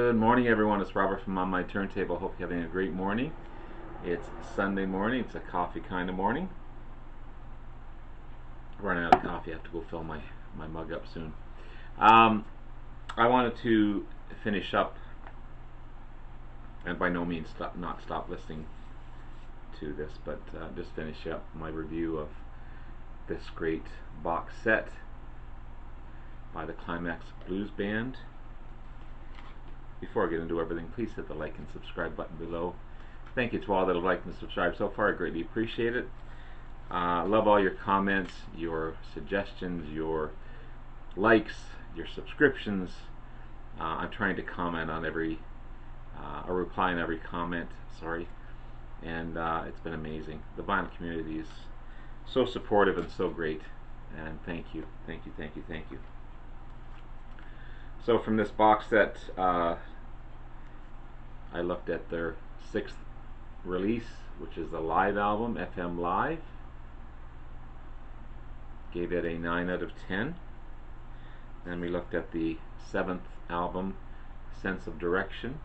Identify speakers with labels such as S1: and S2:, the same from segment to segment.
S1: Good morning, everyone. It's Robert from On My Turntable. Hope you're having a great morning. It's Sunday morning. It's a coffee kind of morning. Running out of coffee. I have to go fill my mug up soon. I wanted to finish up, and by no means not stop listening to this, but just finish up my review of this great box set by the Climax Blues Band. Before I get into everything, please hit the like and subscribe button below. Thank you to all that have liked and subscribed so far. I greatly appreciate it. Love all your comments, your suggestions, your likes, your subscriptions. I'm trying to comment on every, or reply on every comment, sorry. And it's been amazing. The vinyl community is so supportive and so great. And thank you, thank you, thank you, thank you. So from this box set, I looked at their 6th release, which is the live album, FM Live. Gave it a 9 out of 10. Then we looked at the 7th album, Sense of Direction.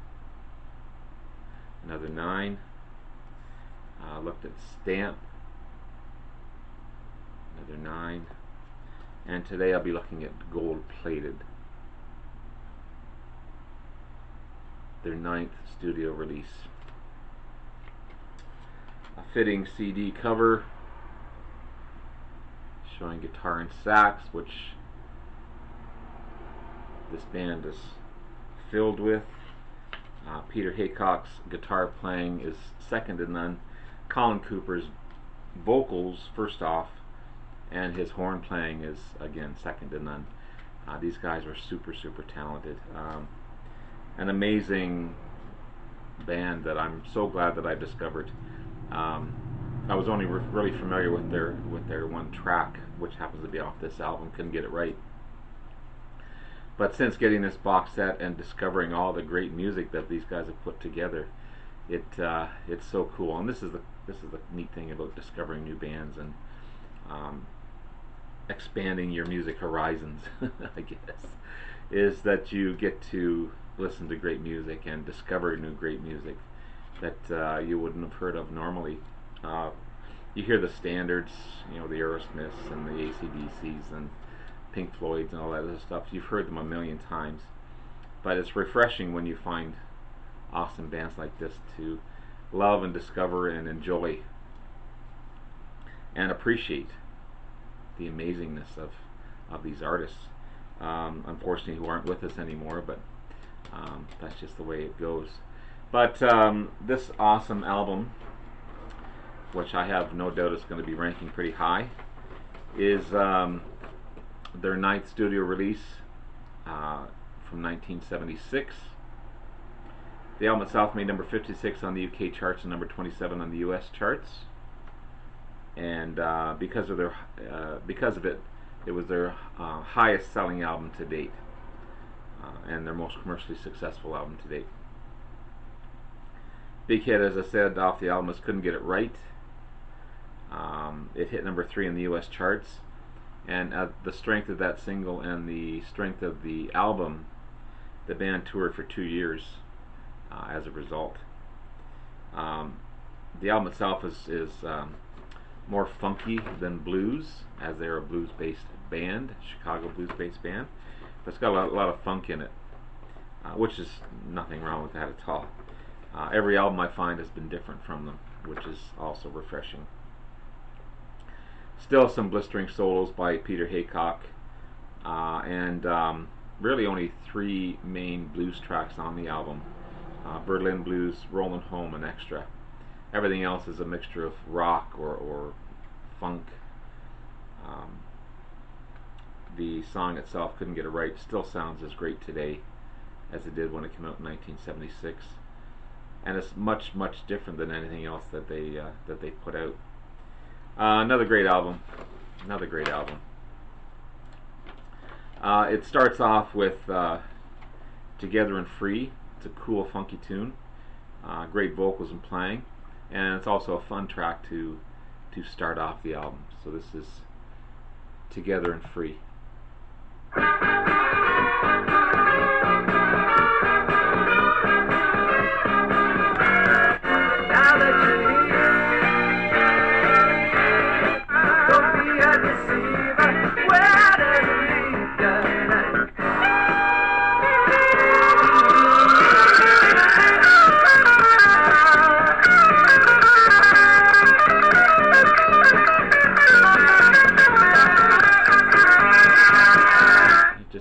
S1: Another 9. Looked at Stamp. Another 9. And today I'll be looking at Gold Plated, their 9th studio release. A fitting CD cover showing guitar and sax, which this band is filled with. Peter Haycock's guitar playing is second to none. Colin Cooper's vocals, first off, and his horn playing is, again, second to none. These guys are super talented. An amazing band that I'm so glad that I discovered. I was only really familiar with their one track, which happens to be off this album. Couldn't get it right. But since getting this box set and discovering all the great music that these guys have put together, it's so cool. And this is the neat thing about discovering new bands and expanding your music horizons, I guess, is that you get to listen to great music and discover new great music that you wouldn't have heard of normally. You hear the standards, you know, the Aerosmiths and the AC/DCs and Pink Floyds and all that other stuff. You've heard them a million times, but it's refreshing when you find awesome bands like this to love and discover and enjoy and appreciate the amazingness of these artists. Unfortunately, who aren't with us anymore, but that's just the way it goes. But this awesome album, which I have no doubt is going to be ranking pretty high, is their 9th studio release from 1976. The album itself made number 56 on the UK charts and number 27 on the US charts. And because of it, it was their highest selling album to date, and their most commercially successful album to date. Big hit, as I said, off the album was Couldn't Get It Right. It hit number 3 in the US charts, and the strength of that single and the strength of the album, the band toured for 2 years as a result. The album itself is more funky than blues, as they're a blues-based band, Chicago blues-based band. But it's got a lot of funk in it, which is nothing wrong with that at all. Every album I find has been different from them, which is also refreshing. Still some blistering solos by Peter Haycock, and really only 3 main blues tracks on the album. Berlin Blues, Rollin' Home, and Extra. Everything else is a mixture of rock or funk. The song itself, Couldn't Get It Right, still sounds as great today as it did when it came out in 1976, and it's much different than anything else that they put out. Another great album. Another great album. It starts off with Together and Free. It's a cool, funky tune. Great vocals and playing, and it's also a fun track to start off the album. So this is Together and Free.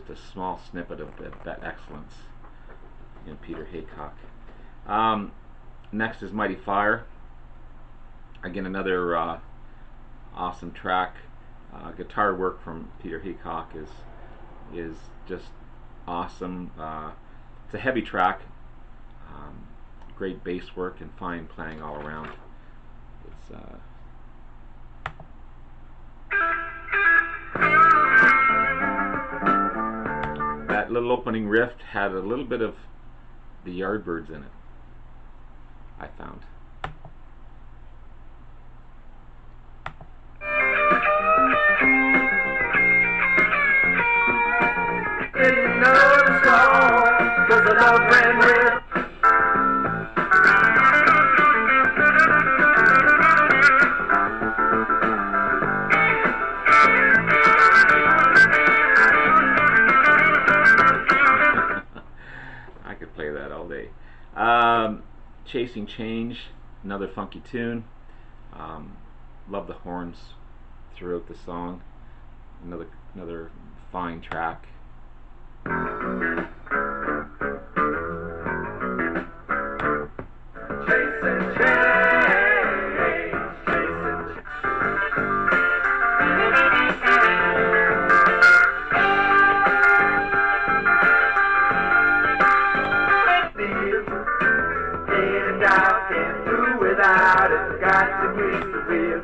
S1: just a small snippet of that excellence in Peter Haycock. Next is Mighty Fire. Again, another awesome track. Guitar work from Peter Haycock is just awesome. It's a heavy track. Great bass work and fine playing all around. It's that little opening riff had a little bit of the Yardbirds in it, I found.
S2: Didn't know the song, 'cause the love ran with.
S1: I could play that all day. Chasing Change, another funky tune. Love the horns throughout the song. Another fine track.
S2: Chasing change, chasing in doubt, can't do without it, got to grease the wheel.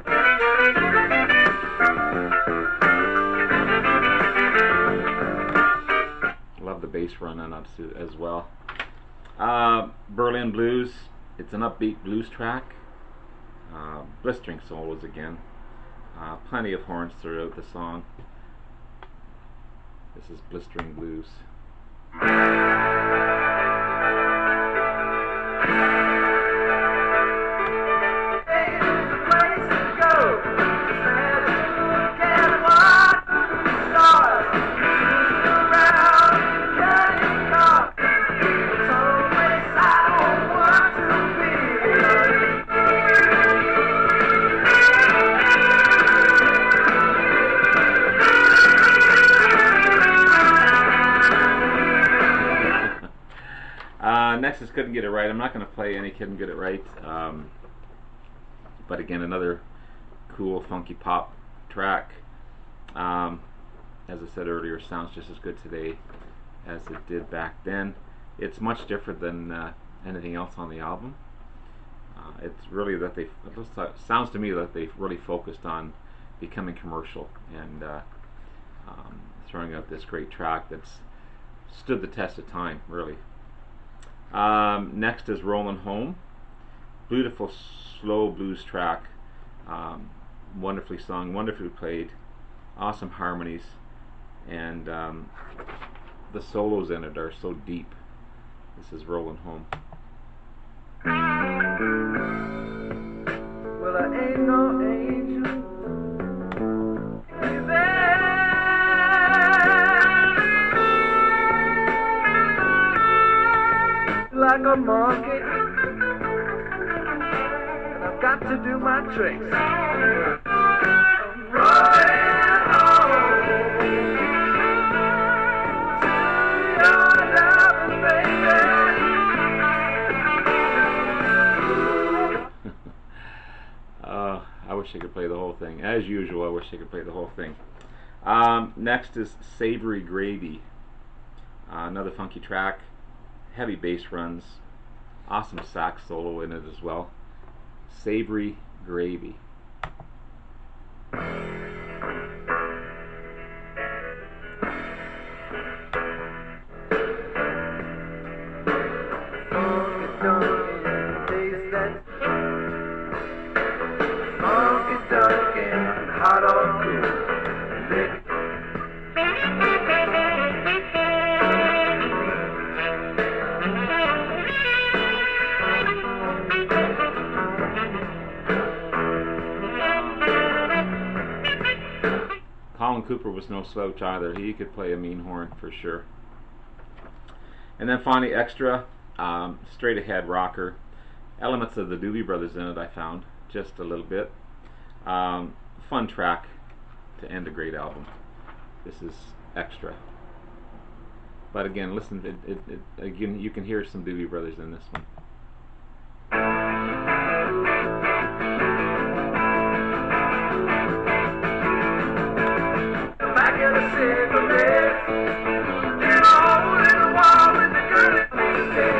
S1: Love the bass run on up as well. Berlin Blues, it's an upbeat blues track. Blistering solos again. Plenty of horns throughout the song. This is Blistering Blues. Next is Couldn't Get It Right. I'm not going to play any Couldn't Get It Right, but again, another cool funky pop track. As I said earlier, sounds just as good today as it did back then. It's much different than anything else on the album. It's really that it sounds to me that they've really focused on becoming commercial and throwing out this great track that's stood the test of time, really. Next is Rollin' Home. Beautiful slow blues track, wonderfully sung, wonderfully played, awesome harmonies, and the solos in it are so deep. This is Rollin' Home.
S2: Well, I ain't no angel, like a monkey, and I've got to do my tricks. I'm running home to your loving baby.
S1: I wish I could play the whole thing. As usual, I wish I could play the whole thing. Next is Savory Gravy. Another funky track. Heavy bass runs, awesome sax solo in it as well. Savory Gravy.
S2: Hot or cool.
S1: Colin Cooper was no slouch either. He could play a mean horn for sure. And then finally, Extra, straight ahead rocker. Elements of the Doobie Brothers in it, I found, just a little bit. Fun track to end a great album. This is Extra. But again, listen, again, you can hear some Doobie Brothers in this one.
S2: Back in a cigarette, in a hole in the wall with the girl in the bed.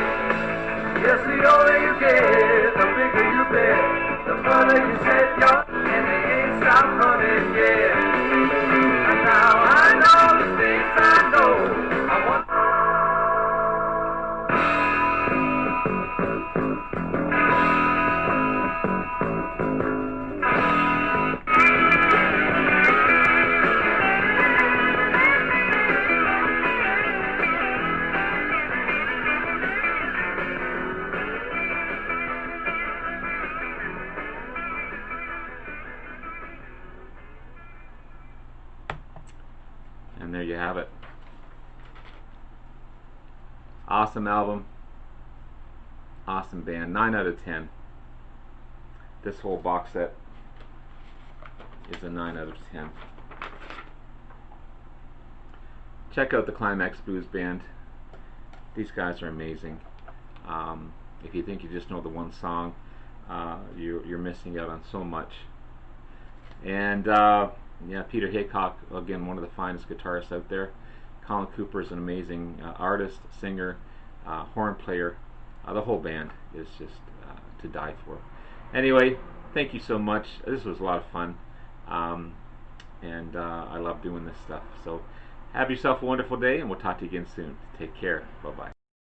S2: Yes, the older you get, the bigger you bet. The further you set your, and they ain't stopped running yet. And now I know the things I know. I want.
S1: And there you have it. Awesome album. Awesome band. 9 out of 10. This whole box set is a 9 out of 10. Check out the Climax Blues Band. These guys are amazing. If you think you just know the one song, you're missing out on so much. And yeah, Peter Haycock, again, one of the finest guitarists out there. Colin Cooper is an amazing artist, singer, horn player. The whole band is just to die for. Anyway, thank you so much. This was a lot of fun, and I love doing this stuff. So have yourself a wonderful day, and we'll talk to you again soon. Take care. Bye-bye.